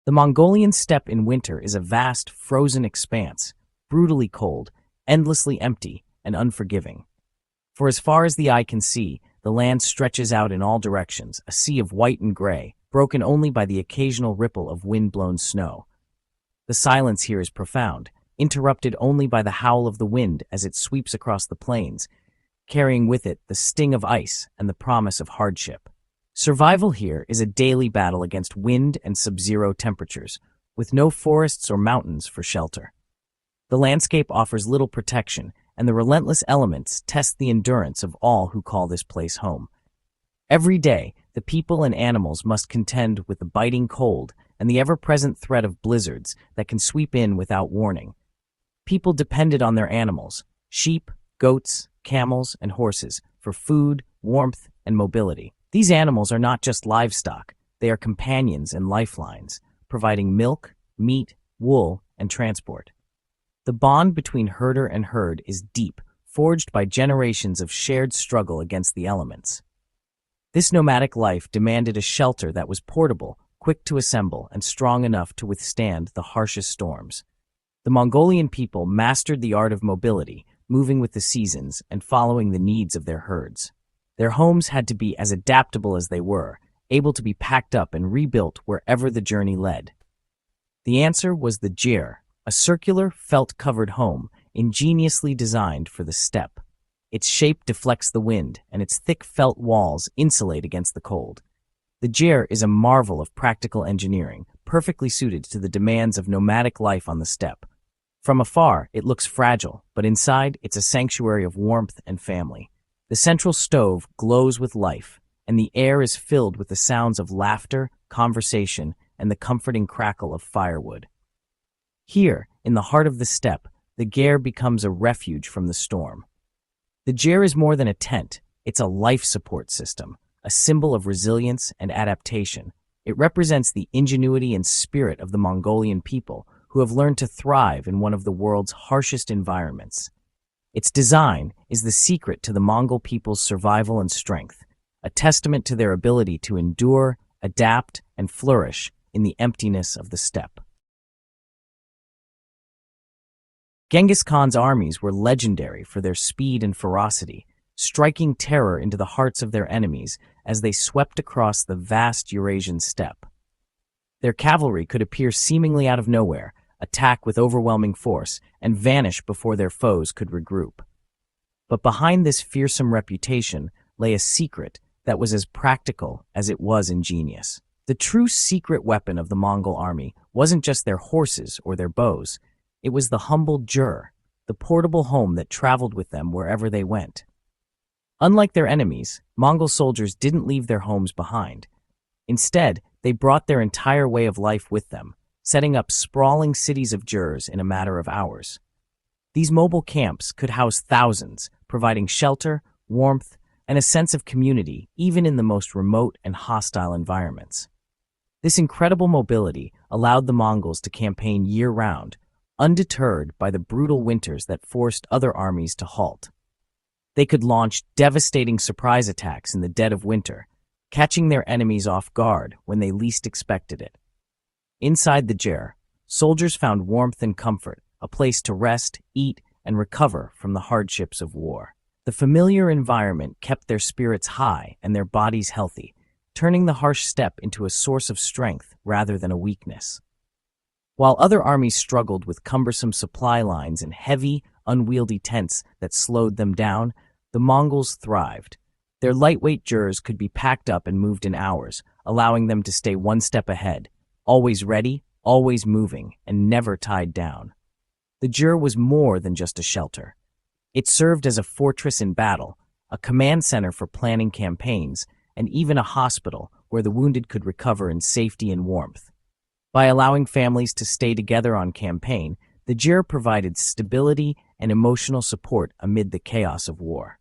The Mongolian steppe in winter is a vast, frozen expanse, brutally cold, endlessly empty, and unforgiving. For as far as the eye can see, the land stretches out in all directions, a sea of white and gray, broken only by the occasional ripple of wind-blown snow. The silence here is profound, interrupted only by the howl of the wind as it sweeps across the plains, carrying with it the sting of ice and the promise of hardship. Survival here is a daily battle against wind and sub-zero temperatures, with no forests or mountains for shelter. The landscape offers little protection, and the relentless elements test the endurance of all who call this place home. Every day, the people and animals must contend with the biting cold and the ever-present threat of blizzards that can sweep in without warning. People depended on their animals, sheep, goats, camels, and horses, for food, warmth, and mobility. These animals are not just livestock, they are companions and lifelines, providing milk, meat, wool, and transport. The bond between herder and herd is deep, forged by generations of shared struggle against the elements. This nomadic life demanded a shelter that was portable, quick to assemble, and strong enough to withstand the harshest storms. The Mongolian people mastered the art of mobility, moving with the seasons and following the needs of their herds. Their homes had to be as adaptable as they were, able to be packed up and rebuilt wherever the journey led. The answer was the Ger, a circular, felt-covered home, ingeniously designed for the steppe. Its shape deflects the wind, and its thick felt walls insulate against the cold. The Ger is a marvel of practical engineering, perfectly suited to the demands of nomadic life on the steppe. From afar, it looks fragile, but inside, it's a sanctuary of warmth and family. The central stove glows with life, and the air is filled with the sounds of laughter, conversation, and the comforting crackle of firewood. Here, in the heart of the steppe, the Ger becomes a refuge from the storm. The Ger is more than a tent, it's a life support system, a symbol of resilience and adaptation. It represents the ingenuity and spirit of the Mongolian people, who have learned to thrive in one of the world's harshest environments. Its design is the secret to the Mongol people's survival and strength, a testament to their ability to endure, adapt, and flourish in the emptiness of the steppe. Genghis Khan's armies were legendary for their speed and ferocity, striking terror into the hearts of their enemies as they swept across the vast Eurasian steppe. Their cavalry could appear seemingly out of nowhere, attack with overwhelming force, and vanish before their foes could regroup. But behind this fearsome reputation lay a secret that was as practical as it was ingenious. The true secret weapon of the Mongol army wasn't just their horses or their bows. It was the humble Ger, the portable home that traveled with them wherever they went. Unlike their enemies, Mongol soldiers didn't leave their homes behind. Instead, they brought their entire way of life with them, setting up sprawling cities of Gers in a matter of hours. These mobile camps could house thousands, providing shelter, warmth, and a sense of community even in the most remote and hostile environments. This incredible mobility allowed the Mongols to campaign year-round, undeterred by the brutal winters that forced other armies to halt. They could launch devastating surprise attacks in the dead of winter, catching their enemies off guard when they least expected it. Inside the Ger, soldiers found warmth and comfort, a place to rest, eat, and recover from the hardships of war. The familiar environment kept their spirits high and their bodies healthy, turning the harsh steppe into a source of strength rather than a weakness. While other armies struggled with cumbersome supply lines and heavy, unwieldy tents that slowed them down, the Mongols thrived. Their lightweight Gers could be packed up and moved in hours, allowing them to stay one step ahead, always ready, always moving, and never tied down. The Ger was more than just a shelter. It served as a fortress in battle, a command center for planning campaigns, and even a hospital where the wounded could recover in safety and warmth. By allowing families to stay together on campaign, the Ger provided stability and emotional support amid the chaos of war.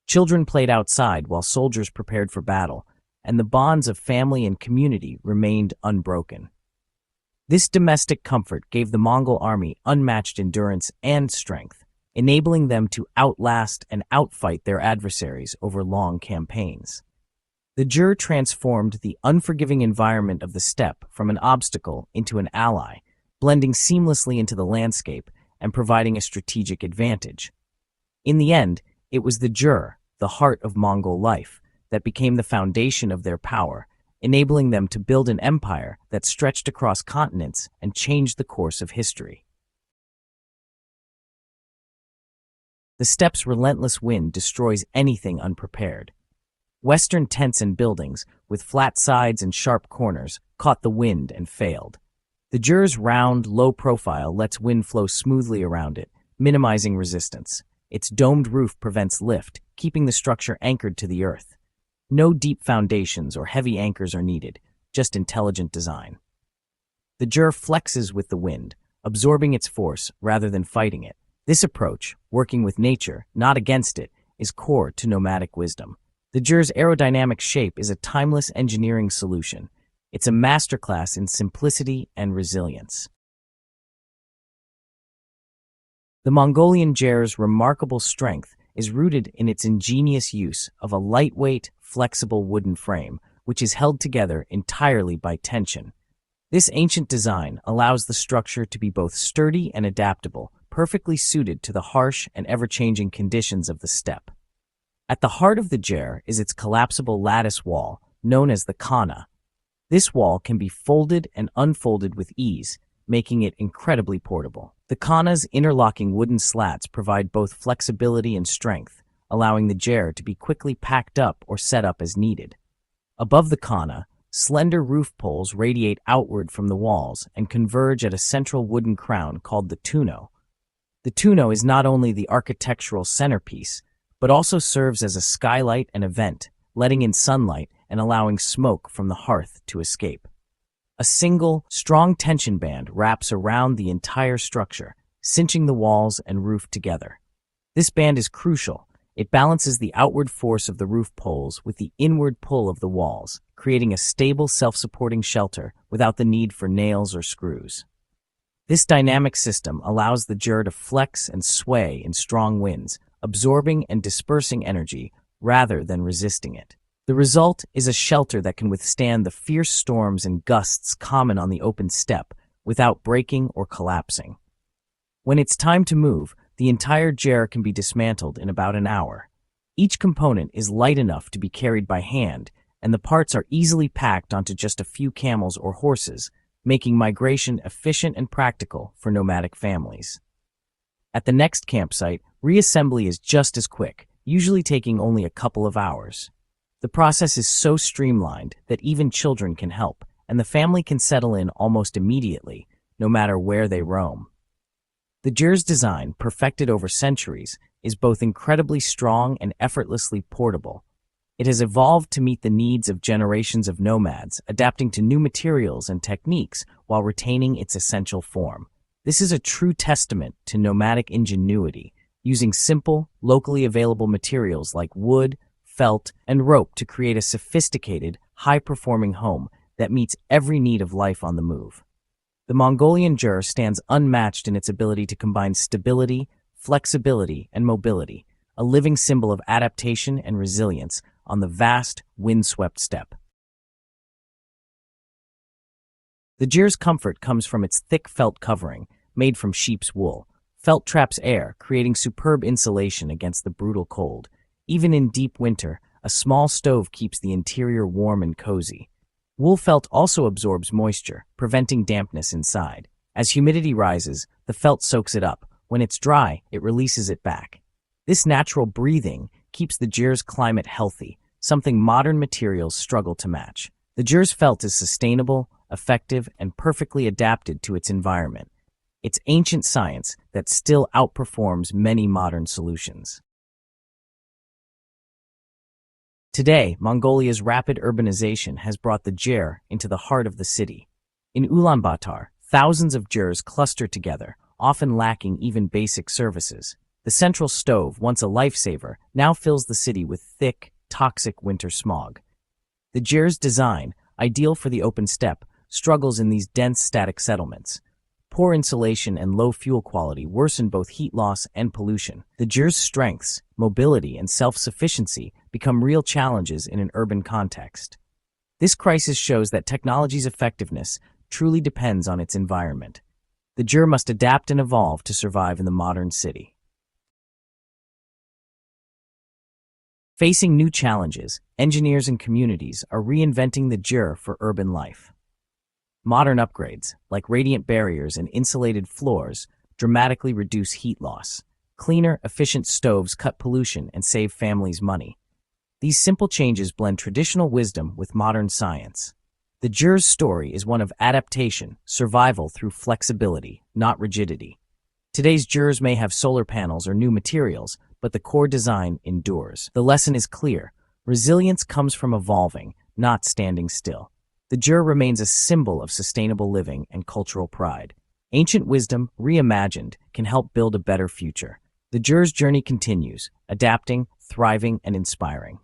Children played outside while soldiers prepared for battle, and the bonds of family and community remained unbroken. This domestic comfort gave the Mongol army unmatched endurance and strength, enabling them to outlast and outfight their adversaries over long campaigns. The Ger transformed the unforgiving environment of the steppe from an obstacle into an ally, blending seamlessly into the landscape and providing a strategic advantage. In the end, it was the Ger, the heart of Mongol life, that became the foundation of their power, enabling them to build an empire that stretched across continents and changed the course of history. The steppe's relentless wind destroys anything unprepared. Western tents and buildings, with flat sides and sharp corners, caught the wind and failed. The Ger's round, low profile lets wind flow smoothly around it, minimizing resistance. Its domed roof prevents lift, keeping the structure anchored to the earth. No deep foundations or heavy anchors are needed, just intelligent design. The Ger flexes with the wind, absorbing its force rather than fighting it. This approach, working with nature, not against it, is core to nomadic wisdom. The Ger's aerodynamic shape is a timeless engineering solution. It's a masterclass in simplicity and resilience. The Mongolian Ger's remarkable strength is rooted in its ingenious use of a lightweight, flexible wooden frame, which is held together entirely by tension. This ancient design allows the structure to be both sturdy and adaptable, perfectly suited to the harsh and ever-changing conditions of the steppe. At the heart of the Ger is its collapsible lattice wall, known as the khana. This wall can be folded and unfolded with ease, making it incredibly portable. The khana's interlocking wooden slats provide both flexibility and strength, allowing the Ger to be quickly packed up or set up as needed. Above the khana, slender roof poles radiate outward from the walls and converge at a central wooden crown called the tuno. The tuno is not only the architectural centerpiece, but also serves as a skylight and a vent, letting in sunlight and allowing smoke from the hearth to escape. A single, strong tension band wraps around the entire structure, cinching the walls and roof together. This band is crucial. It balances the outward force of the roof poles with the inward pull of the walls, creating a stable, self-supporting shelter without the need for nails or screws. This dynamic system allows the Ger to flex and sway in strong winds, absorbing and dispersing energy rather than resisting it. The result is a shelter that can withstand the fierce storms and gusts common on the open steppe without breaking or collapsing. When it's time to move, the entire Ger can be dismantled in about an hour. Each component is light enough to be carried by hand, and the parts are easily packed onto just a few camels or horses, making migration efficient and practical for nomadic families. At the next campsite, reassembly is just as quick, usually taking only a couple of hours. The process is so streamlined that even children can help, and the family can settle in almost immediately, no matter where they roam. The Ger's design, perfected over centuries, is both incredibly strong and effortlessly portable. It has evolved to meet the needs of generations of nomads, adapting to new materials and techniques while retaining its essential form. This is a true testament to nomadic ingenuity, using simple, locally available materials like wood, felt, and rope to create a sophisticated, high-performing home that meets every need of life on the move. The Mongolian Ger stands unmatched in its ability to combine stability, flexibility, and mobility, a living symbol of adaptation and resilience on the vast, windswept steppe. The Ger's comfort comes from its thick felt covering, made from sheep's wool. Felt traps air, creating superb insulation against the brutal cold. Even in deep winter, a small stove keeps the interior warm and cozy. Wool felt also absorbs moisture, preventing dampness inside. As humidity rises, the felt soaks it up. When it's dry, it releases it back. This natural breathing keeps the Ger's climate healthy, something modern materials struggle to match. The Ger's felt is sustainable, effective, and perfectly adapted to its environment. It's ancient science that still outperforms many modern solutions. Today, Mongolia's rapid urbanization has brought the Ger into the heart of the city. In Ulaanbaatar, thousands of Gers cluster together, often lacking even basic services. The central stove, once a lifesaver, now fills the city with thick, toxic winter smog. The Ger's design, ideal for the open steppe, struggles in these dense static settlements. Poor insulation and low fuel quality worsen both heat loss and pollution. The Ger's strengths, mobility, and self-sufficiency become real challenges in an urban context. This crisis shows that technology's effectiveness truly depends on its environment. The Ger must adapt and evolve to survive in the modern city. Facing new challenges, engineers and communities are reinventing the Ger for urban life. Modern upgrades, like radiant barriers and insulated floors, dramatically reduce heat loss. Cleaner, efficient stoves cut pollution and save families money. These simple changes blend traditional wisdom with modern science. The Ger's story is one of adaptation, survival through flexibility, not rigidity. Today's Gers may have solar panels or new materials, but the core design endures. The lesson is clear. Resilience comes from evolving, not standing still. The Ger remains a symbol of sustainable living and cultural pride. Ancient wisdom, reimagined, can help build a better future. The Ger's journey continues, adapting, thriving, and inspiring.